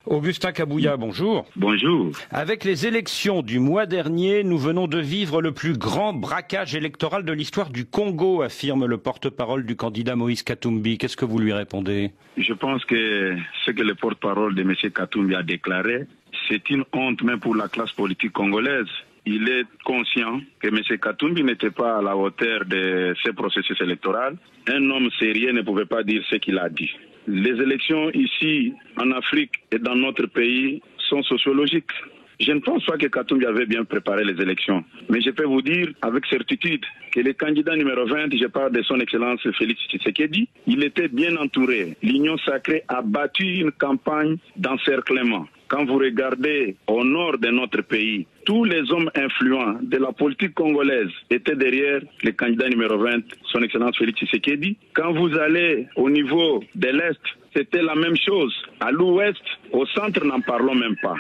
Augustin Kabouya, bonjour. Bonjour. Avec les élections du mois dernier, nous venons de vivre le plus grand braquage électoral de l'histoire du Congo, affirme le porte-parole du candidat Moïse Katumbi. Qu'est-ce que vous lui répondez? Je pense que ce que le porte-parole de M. Katumbi a déclaré, c'est une honte même pour la classe politique congolaise. Il est conscient que M. Katumbi n'était pas à la hauteur de ce processus électoral. Un homme sérieux ne pouvait pas dire ce qu'il a dit. Les élections ici, en Afrique et dans notre pays, sont sociologiques. Je ne pense pas que Katumbi avait bien préparé les élections. Mais je peux vous dire avec certitude que le candidat numéro 20, je parle de son Excellence Félix Tshisekedi, il était bien entouré. L'Union sacrée a battu une campagne d'encerclement. Quand vous regardez au nord de notre pays, tous les hommes influents de la politique congolaise étaient derrière le candidat numéro 20, son Excellence Félix Tshisekedi. Quand vous allez au niveau de l'Est, c'était la même chose. À l'Ouest, au centre, n'en parlons même pas.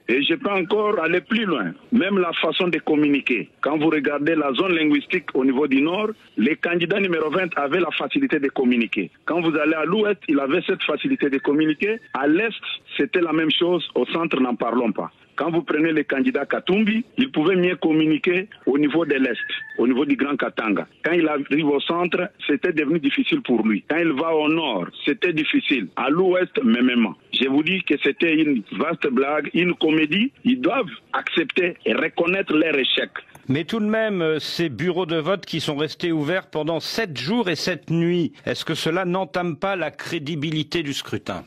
Et je peux encore aller plus loin, même la façon de communiquer. Quand vous regardez la zone linguistique au niveau du Nord, le candidat numéro 20 avait la facilité de communiquer. Quand vous allez à l'Ouest, il avait cette facilité de communiquer. À l'Est, c'était la même chose. Au centre, n'en parlons pas. Quand vous prenez le candidat Katumbi, il pouvait mieux communiquer au niveau de l'Est, au niveau du Grand Katanga. Quand il arrive au centre, c'était devenu difficile pour lui. Quand il va au Nord, c'était difficile. À l'Ouest, mêmement. Je vous dis que c'était une vaste blague, une comédie. Ils doivent accepter et reconnaître leur échec. Mais tout de même, ces bureaux de vote qui sont restés ouverts pendant 7 jours et 7 nuits, est-ce que cela n'entame pas la crédibilité du scrutin?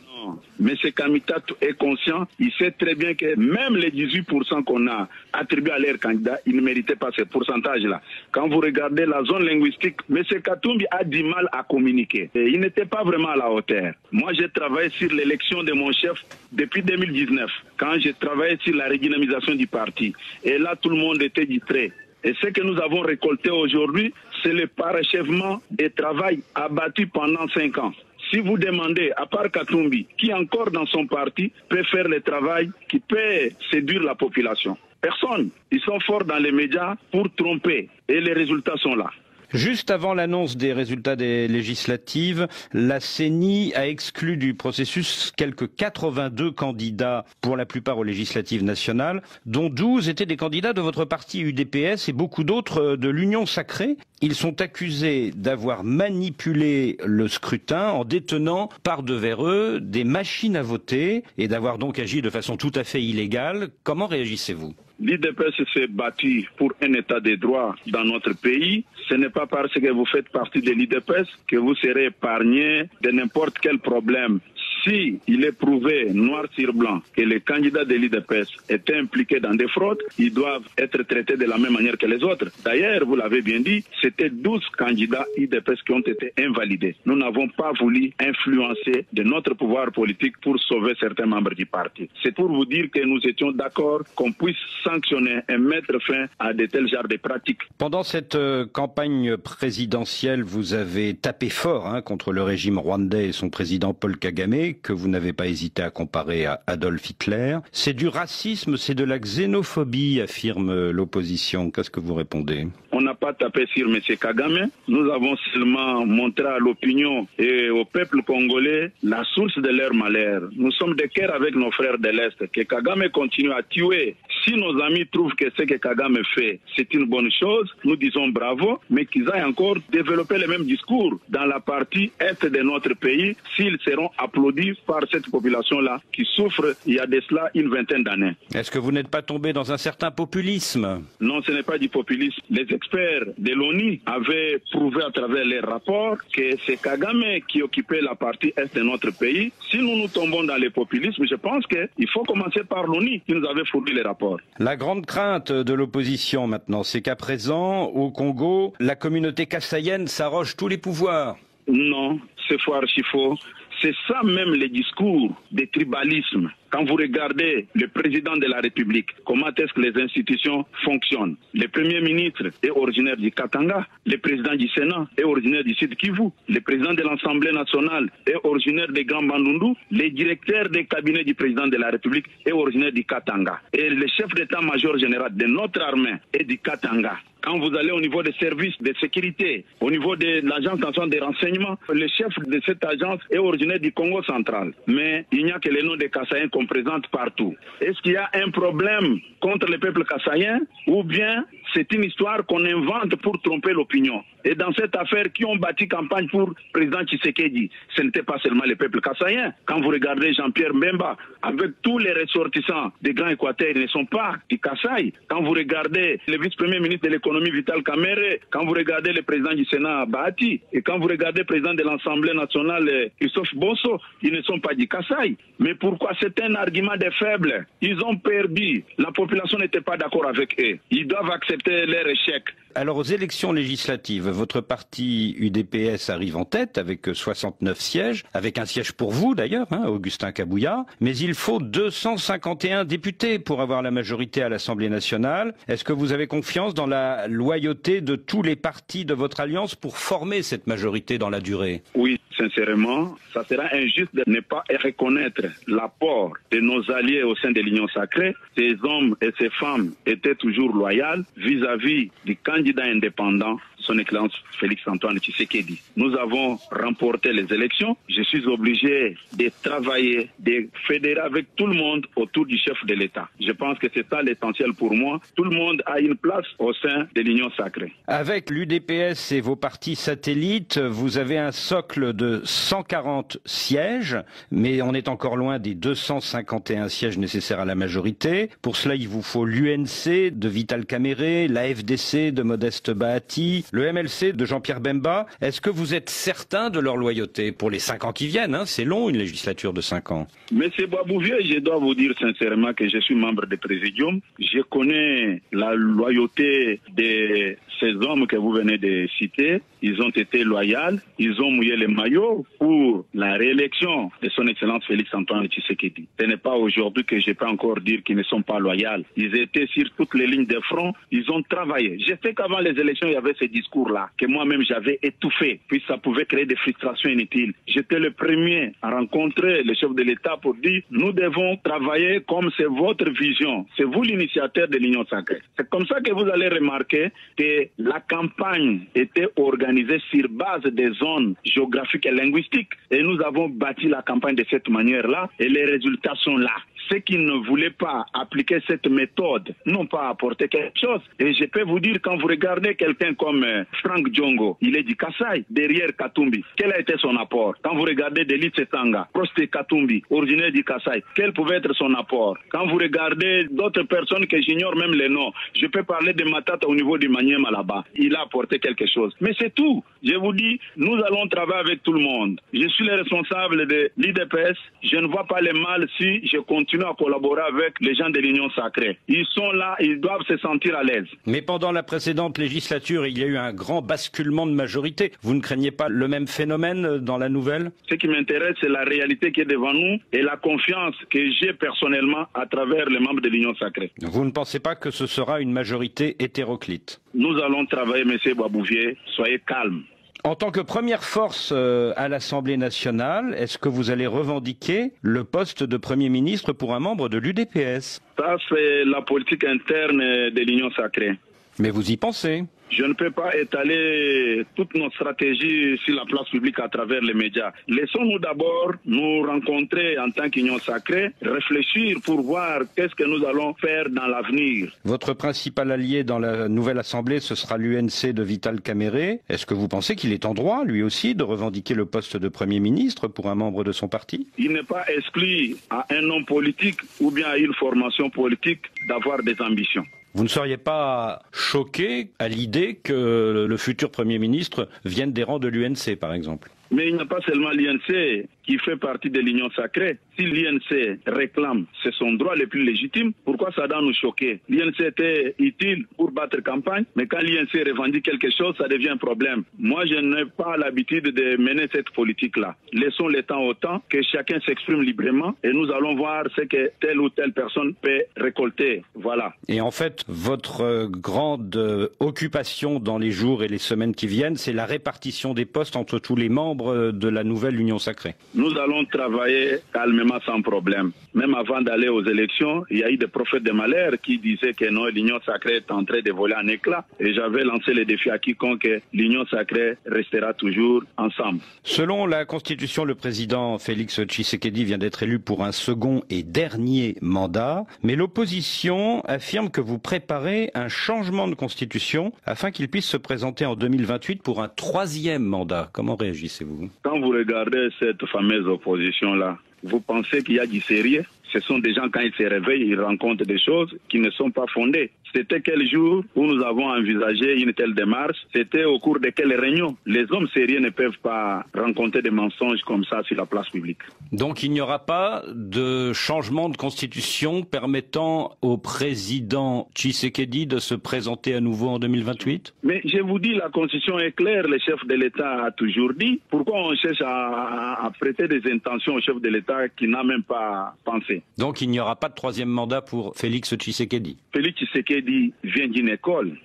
Mais ce candidat est conscient, il sait très bien que même les 18% qu'on a attribués à leur candidat, ils ne méritaient pas ces pourcentages-là. Quand vous regardez la zone linguistique, M. Katumbi a du mal à communiquer. Et il n'était pas vraiment à la hauteur. Moi, j'ai travaillé sur l'élection de mon chef depuis 2019, quand j'ai travaillé sur la redynamisation du parti. Et là, tout le monde était distrait. Et ce que nous avons récolté aujourd'hui, c'est le parachèvement des travail abattu pendant 5 ans. Si vous demandez, à part Katumbi, qui encore dans son parti peut faire le travail qui peut séduire la population? Personne. Ils sont forts dans les médias pour tromper. Et les résultats sont là. Juste avant l'annonce des résultats des législatives, la CENI a exclu du processus quelques 82 candidats, pour la plupart aux législatives nationales, dont 12 étaient des candidats de votre parti UDPS et beaucoup d'autres de l'Union sacrée. Ils sont accusés d'avoir manipulé le scrutin en détenant par devers eux des machines à voter et d'avoir donc agi de façon tout à fait illégale. Comment réagissez-vous? L'IDPS s'est battu pour un état de droit dans notre pays. Ce n'est pas parce que vous faites partie de l'IDPS que vous serez épargné de n'importe quel problème. Si il est prouvé noir sur blanc que les candidats de l'IDPS étaient impliqués dans des fraudes, ils doivent être traités de la même manière que les autres. D'ailleurs, vous l'avez bien dit, c'était 12 candidats IDPS qui ont été invalidés. Nous n'avons pas voulu influencer de notre pouvoir politique pour sauver certains membres du parti. C'est pour vous dire que nous étions d'accord qu'on puisse sanctionner et mettre fin à de tels genres de pratiques. Pendant cette campagne présidentielle, vous avez tapé fort contre le régime rwandais et son président Paul Kagame, que vous n'avez pas hésité à comparer à Adolf Hitler. C'est du racisme, c'est de la xénophobie, affirme l'opposition. Qu'est-ce que vous répondez? On n'a pas tapé sur M. Kagame. Nous avons seulement montré à l'opinion et au peuple congolais la source de leur malheur. Nous sommes de cœur avec nos frères de l'Est. Que Kagame continue à tuer. Si nos amis trouvent que ce que Kagame fait, c'est une bonne chose, nous disons bravo, mais qu'ils aillent encore développer le même discours dans la partie est de notre pays, s'ils seront applaudis par cette population-là qui souffre il y a de cela une vingtaine d'années. Est-ce que vous n'êtes pas tombé dans un certain populisme? Non, ce n'est pas du populisme. Les experts de l'ONU avaient prouvé à travers les rapports que c'est Kagame qui occupait la partie est de notre pays. Si nous tombons dans le populisme, je pense qu'il faut commencer par l'ONU qui nous avait fourni les rapports. La grande crainte de l'opposition maintenant, c'est qu'à présent, au Congo, la communauté kassaïenne s'arroge tous les pouvoirs. Non, c'est faux, archi faux. C'est ça même le discours des tribalismes. Quand vous regardez le président de la République, comment est-ce que les institutions fonctionnent? Le Premier ministre est originaire du Katanga, le président du Sénat est originaire du Sud Kivu, le président de l'Assemblée nationale est originaire de Grand Bandundu, le directeur des cabinets du président de la République est originaire du Katanga. Et le chef d'état-major général de notre armée est du Katanga. Quand vous allez au niveau des services de sécurité, au niveau de l'agence nationale des renseignements, le chef de cette agence est originaire du Congo central. Mais il n'y a que les noms des Kassaïens qu'on présente partout. Est-ce qu'il y a un problème contre le peuple kassaïen ou bien c'est une histoire qu'on invente pour tromper l'opinion? Et dans cette affaire, qui ont bâti campagne pour le président Tshisekedi, ce n'était pas seulement le peuple kassaïen. Quand vous regardez Jean-Pierre Mbemba, avec tous les ressortissants des Grands Équateurs, ils ne sont pas du Kasaï. Quand vous regardez le vice-premier ministre de l'économie Vital Kamerhe, quand vous regardez le président du Sénat Bahati, et quand vous regardez le président de l'Assemblée nationale Christophe Bosso, ils ne sont pas du Kasaï. Mais pourquoi? C'est un argument des faibles. Ils ont perdu. La population n'était pas d'accord avec eux. Ils doivent accepter leur échec. Alors aux élections législatives, votre parti UDPS arrive en tête avec 69 sièges, avec un siège pour vous d'ailleurs, Augustin Kabouya, mais il faut 251 députés pour avoir la majorité à l'Assemblée nationale. Est-ce que vous avez confiance dans la loyauté de tous les partis de votre alliance pour former cette majorité dans la durée? Oui, sincèrement, ça sera injuste de ne pas reconnaître l'apport de nos alliés au sein de l'Union sacrée. Ces hommes et ces femmes étaient toujours loyaux vis-à-vis du candidat indépendant, son Excellence Félix-Antoine Tshisekedi. Nous avons remporté les élections. Je suis obligé de travailler, de fédérer avec tout le monde autour du chef de l'État. Je pense que c'est ça l'essentiel pour moi. Tout le monde a une place au sein de l'Union sacrée. Avec l'UDPS et vos partis satellites, vous avez un socle de 140 sièges, mais on est encore loin des 251 sièges nécessaires à la majorité. Pour cela, il vous faut l'UNC de Vital Kamerhe, la FDC de Modeste Bahati, le MLC de Jean-Pierre Bemba. Est-ce que vous êtes certain de leur loyauté pour les 5 ans qui viennent? C'est long, une législature de 5 ans. Monsieur Boisbouvier, je dois vous dire sincèrement que je suis membre du Présidium. Je connais la loyauté de ces hommes que vous venez de citer. Ils ont été loyaux, ils ont mouillé les maillots pour la réélection de son Excellence Félix-Antoine Tshisekedi. Ce n'est pas aujourd'hui que je peux encore dire qu'ils ne sont pas loyaux. Ils étaient sur toutes les lignes de front, ils ont travaillé. Je sais qu'avant les élections, il y avait ce discours-là, que moi-même j'avais étouffé, puis ça pouvait créer des frustrations inutiles. J'étais le premier à rencontrer le chef de l'État pour dire « Nous devons travailler comme c'est votre vision. C'est vous l'initiateur de l'Union sacrée. » C'est comme ça que vous allez remarquer que la campagne était organisée sur base des zones géographiques et linguistiques. Et nous avons bâti la campagne de cette manière-là et les résultats sont là. Ceux qui ne voulaient pas appliquer cette méthode n'ont pas apporté quelque chose. Et je peux vous dire, quand vous regardez quelqu'un comme Frank Djongo, il est du Kasaï, derrière Katumbi. Quel a été son apport? Quand vous regardez Delit Setanga, proche de Katumbi, originaire du Kasaï, quel pouvait être son apport? Quand vous regardez d'autres personnes que j'ignore même les noms, je peux parler de Matata au niveau du Maniema là-bas. Il a apporté quelque chose. Mais c'est tout. Je vous dis, nous allons travailler avec tout le monde. Je suis le responsable de l'IDPS. Je ne vois pas le mal si je continue à collaborer avec les gens de l'Union sacrée. Ils sont là, ils doivent se sentir à l'aise. Mais pendant la précédente législature, il y a eu un grand basculement de majorité. Vous ne craignez pas le même phénomène dans la nouvelle? Ce qui m'intéresse, c'est la réalité qui est devant nous et la confiance que j'ai personnellement à travers les membres de l'Union sacrée. Vous ne pensez pas que ce sera une majorité hétéroclite? Nous allons travailler, monsieur Boisbouvier. Soyez calme. En tant que première force à l'Assemblée nationale, est-ce que vous allez revendiquer le poste de Premier ministre pour un membre de l'UDPS? Ça, c'est la politique interne de l'Union sacrée. Mais vous y pensez? Je ne peux pas étaler toute notre stratégie sur la place publique à travers les médias. Laissons-nous d'abord nous rencontrer en tant qu'Union sacrée, réfléchir pour voir qu'est-ce que nous allons faire dans l'avenir. Votre principal allié dans la nouvelle Assemblée, ce sera l'UNC de Vital Kamerhe. Est-ce que vous pensez qu'il est en droit, lui aussi, de revendiquer le poste de Premier ministre pour un membre de son parti? Il n'est pas exclu à un homme politique ou bien à une formation politique d'avoir des ambitions. Vous ne seriez pas choqué à l'idée que le futur Premier ministre vienne des rangs de l'UNC, par exemple? Mais il n'y a pas seulement l'INC qui fait partie de l'Union sacrée. Si l'INC réclame, c'est son droit le plus légitime, pourquoi ça doit nous choquer? L'INC était utile pour battre campagne, mais quand l'INC revendique quelque chose, ça devient un problème. Moi, je n'ai pas l'habitude de mener cette politique-là. Laissons le temps au temps, que chacun s'exprime librement et nous allons voir ce que telle ou telle personne peut récolter. Voilà. Et en fait, votre grande occupation dans les jours et les semaines qui viennent, c'est la répartition des postes entre tous les membres de la nouvelle Union sacrée. Nous allons travailler calmement gouvernement sans problème. Même avant d'aller aux élections, il y a eu des prophètes de malheur qui disaient que non, l'Union sacrée est en train de voler en éclats. Et j'avais lancé le défi à quiconque, l'Union sacrée restera toujours ensemble. Selon la Constitution, le président Félix Tshisekedi vient d'être élu pour un second et dernier mandat. Mais l'opposition affirme que vous préparez un changement de Constitution afin qu'il puisse se présenter en 2028 pour un troisième mandat. Comment réagissez-vous? Quand vous regardez cette fameuse opposition-là, vous pensez qu'il y a du sérieux? Ce sont des gens, quand ils se réveillent, ils rencontrent des choses qui ne sont pas fondées. C'était quel jour où nous avons envisagé une telle démarche? C'était au cours de quelle réunion? Les hommes sérieux ne peuvent pas rencontrer des mensonges comme ça sur la place publique. Donc il n'y aura pas de changement de constitution permettant au président Tshisekedi de se présenter à nouveau en 2028? Mais je vous dis, la constitution est claire, le chef de l'État a toujours dit. Pourquoi on cherche à prêter des intentions au chef de l'État qui n'a même pas pensé? Donc il n'y aura pas de troisième mandat pour Félix Tshisekedi? Félix Tshisekedi vient d'une école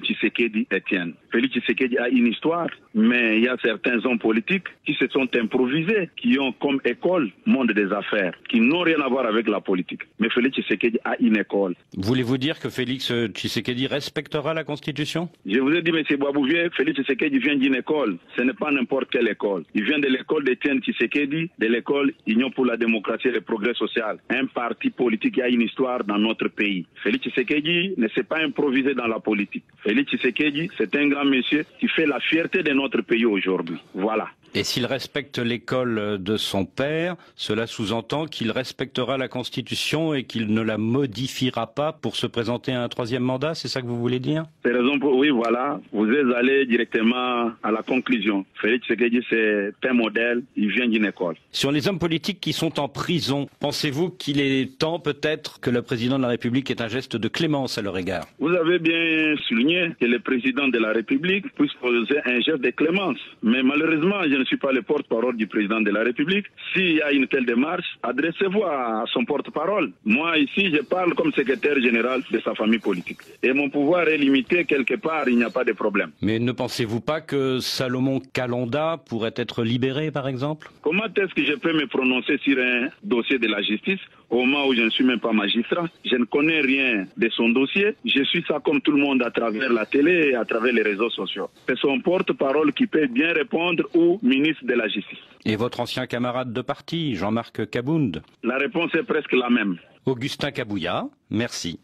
Tshisekedi Etienne. Félix Tshisekedi a une histoire, mais il y a certains hommes politiques qui se sont improvisés, qui ont comme école monde des affaires, qui n'ont rien à voir avec la politique. Mais Félix Tshisekedi a une école. Voulez-vous dire que Félix Tshisekedi respectera la Constitution? Je vous ai dit, M. Boisbouvier, Félix Tshisekedi vient d'une école. Ce n'est pas n'importe quelle école. Il vient de l'école d'Etienne Tshisekedi, de l'école Union pour la démocratie et le progrès social. Un parti politique qui a une histoire dans notre pays. Félix Tshisekedi ne s'est pas improvisé dans la politique. Félix Tshisekedi, c'est un grand monsieur qui fait la fierté de notre pays aujourd'hui. Voilà. Et s'il respecte l'école de son père, cela sous-entend qu'il respectera la Constitution et qu'il ne la modifiera pas pour se présenter à un troisième mandat, c'est ça que vous voulez dire? C'est raison pour... Oui, voilà. Vous êtes allé directement à la conclusion. Félix Tshisekedi, c'est un modèle, il vient d'une école. Sur les hommes politiques qui sont en prison, pensez-vous qu'il est temps peut-être que le président de la République ait un geste de clémence à leur égard? Vous avez bien souligné que le président de la République puisse poser un geste de clémence. Mais malheureusement, je ne suis pas le porte-parole du président de la République. S'il y a une telle démarche, adressez-vous à son porte-parole. Moi, ici, je parle comme secrétaire général de sa famille politique. Et mon pouvoir est limité quelque part, il n'y a pas de problème. Mais ne pensez-vous pas que Salomon Kalonda pourrait être libéré, par exemple? Comment est-ce que je peux me prononcer sur un dossier de la justice au moment où je ne suis même pas magistrat? Je ne connais rien de son dossier. Je suis ça comme tout le monde à travers la télé et à travers les réseaux sociaux. C'est son porte-parole qui peut bien répondre au ministre de la Justice. Et votre ancien camarade de parti, Jean-Marc Kabound? La réponse est presque la même. Augustin Kabouya, merci.